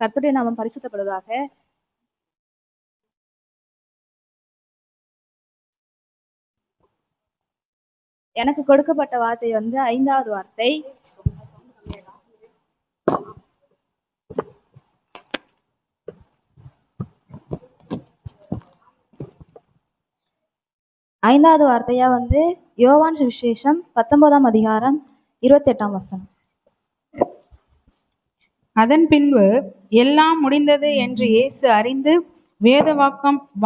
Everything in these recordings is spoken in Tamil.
கர்த்தருடைய நாமம் பரிசுத்தப்படுவதாக. எனக்கு கொடுக்கப்பட்ட வார்த்தை வந்து 5வது வார்த்தை. ஐந்தாவது வார்த்தையா வந்து யோவான் சுவிசேஷம் 19ஆம் அதிகாரம் 28ஆம் வசனம். அதன் பின்பு எல்லாம் முடிந்தது என்று இயேசு அறிந்து வேத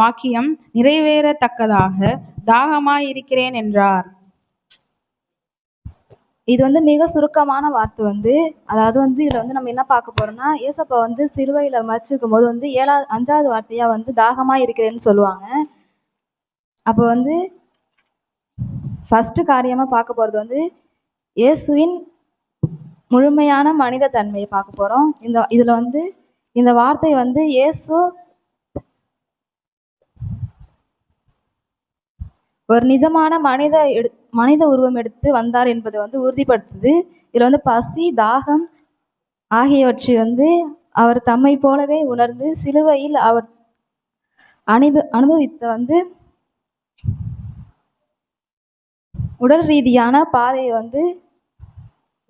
வாக்கியம் நிறைவேறத்தக்கதாக தாகமாயிருக்கிறேன் என்றார். இது வந்து மிக சுருக்கமான வார்த்தை வந்து, அதாவது வந்து இதுல வந்து நம்ம என்ன பார்க்க போறோம்னா, ஏசப்பா வந்து சிலுவையில மரிச்சிருக்கும் போது வந்து 5வது வார்த்தையா வந்து தாகமா இருக்கிறேன்னு சொல்லுவாங்க. அப்போ வந்து ஃபர்ஸ்ட் காரியமா பார்க்க போறது வந்து இயேசுவின் முழுமையான மனித தன்மையை பார்க்க போறோம். இதுல வந்து இந்த வார்த்தை வந்து இயேசு ஒரு நிஜமான மனித உருவம் எடுத்து வந்தார் என்பதை வந்து உறுதிப்படுத்துது. இதுல வந்து பசி, தாகம் ஆகியவற்றை வந்து அவர் தம்மை போலவே உணர்ந்து சிலுவையில் அவர் அனுபவித்த வந்து உடல் ரீதியான பாதையை வந்து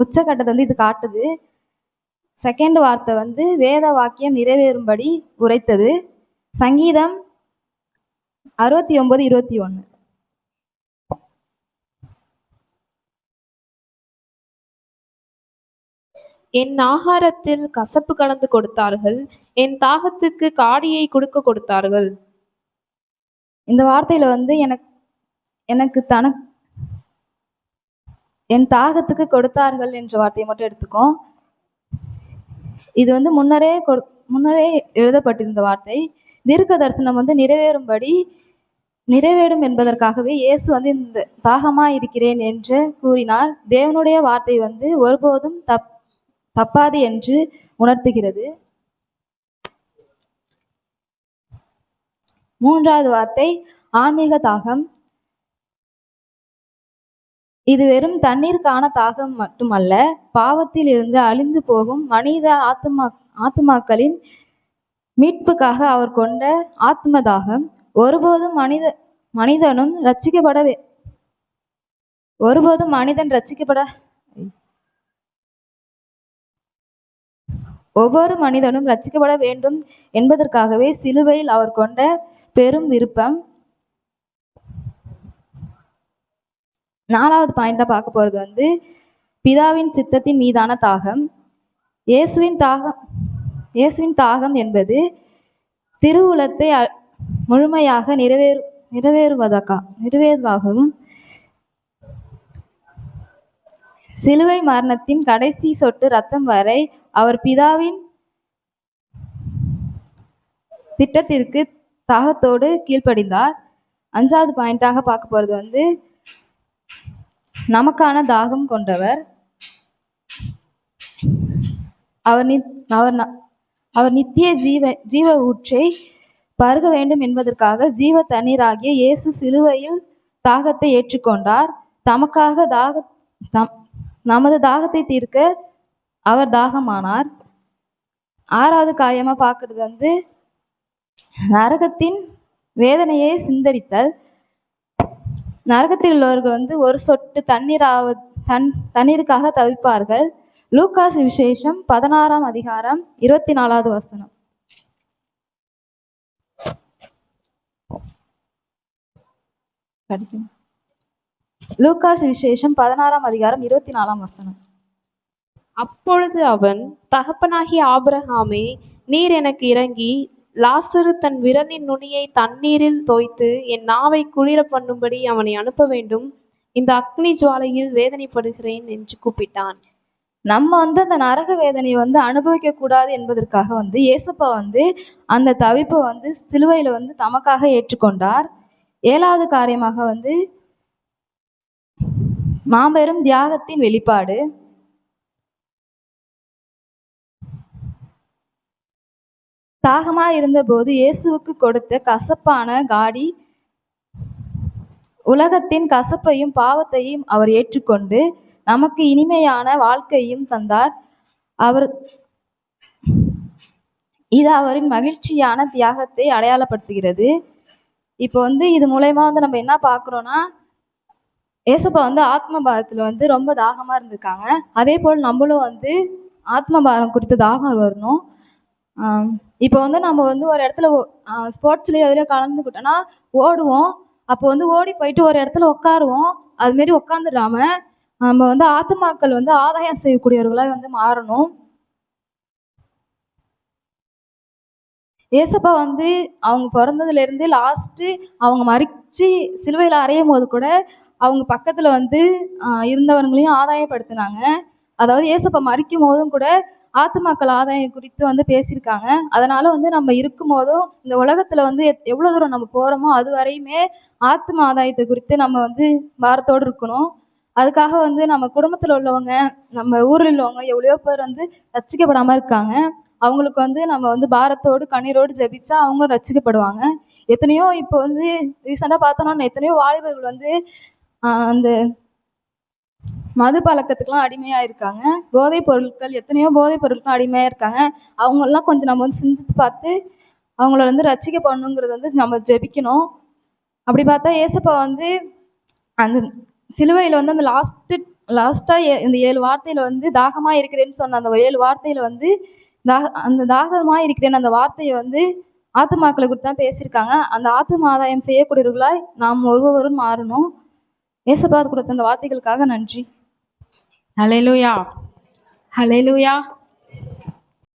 உச்சகட்டத்தை வந்து இது காட்டுது. செகண்ட் வார்த்தை வந்து வேத வாக்கியம் நிறைவேறும்படி உரைத்தது. சங்கீதம் 69:21. என் ஆகாரத்தில் கசப்பு கலந்து கொடுத்தார்கள், என் தாகத்துக்கு காடியை கொடுத்தார்கள். இந்த வார்த்தையில வந்து எனக்கு என் தாகத்துக்கு கொடுத்தார்கள் என்ற வார்த்தையை மட்டும் எடுத்துக்கோம். இது வந்து முன்னரே எழுதப்பட்டிருந்த வார்த்தை. தீர்க்க தரிசனம் வந்து நிறைவேறும் என்பதற்காகவே இயேசு வந்து இந்த தாகமா இருக்கிறேன் என்று கூறினார். தேவனுடைய வார்த்தை வந்து ஒருபோதும் தப்பாது என்று உணர்த்துகிறது. 3வது வார்த்தை ஆன்மீக தாகம். இது வெறும் தண்ணீருக்கான தாகம் மட்டுமல்ல, பாவத்தில் இருந்து அழிந்து போகும் மனித ஆத்மாக்களின் மீட்புக்காக அவர் கொண்ட ஆத்ம தாகம். ஒருபோதும் மனிதன் ஒவ்வொரு மனிதனும் ரட்சிக்கப்பட வேண்டும் என்பதற்காகவே சிலுவையில் அவர் கொண்ட பெரும் விருப்பம். 4வது பாயிண்டா பார்க்க போறது வந்து பிதாவின் சித்தத்தின் மீதான தாகம். இயேசுவின் தாகம் என்பது திருவுளத்தை முழுமையாக நிறைவேறுவதாகவும் சிலுவை மரணத்தின் கடைசி சொட்டு ரத்தம் வரை அவர் பிதாவின் திட்டத்திற்கு தாகத்தோடு கீழ்ப்படிந்தார். 5வது பாயிண்டாக பார்க்க போறது வந்து நமக்கான தாகம் கொண்டவர். அவர் நித்திய ஜீவ ஊற்றை பருக வேண்டும் என்பதற்காக ஜீவ தண்ணீராகிய இயேசு சிலுவையில் தாகத்தை ஏற்றுக்கொண்டார். நமது தாகத்தை தீர்க்க அவர் தாகமானார். 6வது காரியமா பார்க்கறது வந்து நரகத்தின் வேதனையை சிந்தரித்தல். நரகத்தில் உள்ளவர்கள் வந்து ஒரு சொட்டு தண்ணீருக்காக தவிப்பார்கள். லூக்கா சுவிசேஷம் 16ஆம் அதிகாரம் 24வது வசனம். லூக்கா சுவிசேஷம் 16ஆம் அதிகாரம் 24ஆம் வசனம். அப்பொழுது அவன், தகப்பனாகிய ஆபிரகாமே, நீர் எனக்கு இறங்கி லாசரு தன் விரலின் நுனியை தண்ணீரில் தோய்த்து என் நாவை குளிர பண்ணும்படி அவனை அனுப்ப வேண்டும், இந்த அக்னி ஜுவாலையில் வேதனைப்படுகிறேன் என்று கூப்பிட்டான். நம்ம வந்து அந்த நரக வேதனையை வந்து அனுபவிக்க கூடாது என்பதற்காக வந்து இயேசப்பா வந்து அந்த தவிப்பை வந்து சிலுவையில வந்து தமக்காக ஏற்றுக்கொண்டார். 7வது காரியமாக வந்து மாபெரும் தியாகத்தின் வெளிப்பாடு. தாகமா இருந்தபோது இயேசுவுக்கு கொடுத்த கசப்பான காடி, உலகத்தின் கசப்பையும் பாவத்தையும் அவர் ஏற்றுக்கொண்டு நமக்கு இனிமையான வாழ்க்கையும் தந்தார். இது அவரின் மகிழ்ச்சியான தியாகத்தை அடையாளப்படுத்துகிறது. இப்போ வந்து இது மூலயமா வந்து நம்ம என்ன பார்க்குறோன்னா, ஏசப்பா வந்து ஆத்ம பாரத்தில் வந்து ரொம்ப தாகமாக இருந்திருக்காங்க. அதே போல் நம்மளும் வந்து ஆத்ம பாரம் குறித்த தாகம் வரணும். இப்போ வந்து நம்ம வந்து ஒரு இடத்துல ஸ்போர்ட்ஸ்லேயோ எதுலையோ கலந்துக்கிட்டோன்னா ஓடுவோம். அப்போ வந்து ஓடி போயிட்டு ஒரு இடத்துல உட்காருவோம். அதுமாரி உட்காந்துடாம நம்ம வந்து ஆத்துமாக்கள் வந்து ஆதாயம் செய்யக்கூடியவர்களாக வந்து மாறணும். ஏசப்பா வந்து அவங்க பிறந்ததுலேருந்து லாஸ்ட்டு அவங்க மறித்து சிலுவையில் அறையும் போது கூட அவங்க பக்கத்தில் வந்து இருந்தவங்களையும் ஆதாயப்படுத்தினாங்க. அதாவது ஏசப்பா மறிக்கும் போதும் கூட ஆத்துமாக்கள் ஆதாயம் குறித்து வந்து பேசியிருக்காங்க. அதனால வந்து நம்ம இருக்கும் போதும் இந்த உலகத்தில் வந்து எவ்வளோ தூரம் நம்ம போகிறோமோ அது வரையுமே ஆத்ம ஆதாயத்தை குறித்து நம்ம வந்து பாரத்தோடு இருக்கணும். அதுக்காக வந்து நம்ம குடும்பத்தில் உள்ளவங்க, நம்ம ஊரில் உள்ளவங்க எவ்வளோ பேர் வந்து ரட்சிக்கப்படாமல் இருக்காங்க. அவங்களுக்கு வந்து நம்ம வந்து பாரத்தோடு கண்ணீரோடு ஜெபிச்சா அவங்களும் ரட்சிக்கப்படுவாங்க. எத்தனையோ இப்போ வந்து ரீசெண்டாக பார்த்தோன்னா எத்தனையோ வாலிபர்கள் வந்து அந்த மது பழக்கத்துக்கெல்லாம் அடிமையாக இருக்காங்க. போதைப் பொருட்கள் எத்தனையோ போதைப் பொருட்கள் அடிமையாக இருக்காங்க. அவங்களெல்லாம் கொஞ்சம் நம்ம வந்து சிந்தித்து பார்த்து அவங்கள வந்து ரட்சிக்கப்படணுங்கிறது வந்து நம்ம ஜெபிக்கணும். அப்படி பார்த்தா ஏசப்பா வந்து அந்த சிலுவையில் வந்து அந்த லாஸ்ட்டாக இந்த 7 வார்த்தையில் வந்து தாகமாக இருக்கிறேன்னு சொன்ன அந்த 7 வார்த்தையில் வந்து அந்த தாகமாக இருக்கிறேன் அந்த வார்த்தையை வந்து ஆத்துமாக்களை குறித்து தான் பேசியிருக்காங்க. அந்த ஆத்தும ஆதாயம் செய்யக்கூடியவர்களாய் நாம் ஒருவரும் மாறணும். ஏசப்பா கொடுத்த அந்த வார்த்தைகளுக்காக நன்றி. ஹல்லேலூயா, ஹல்லேலூயா.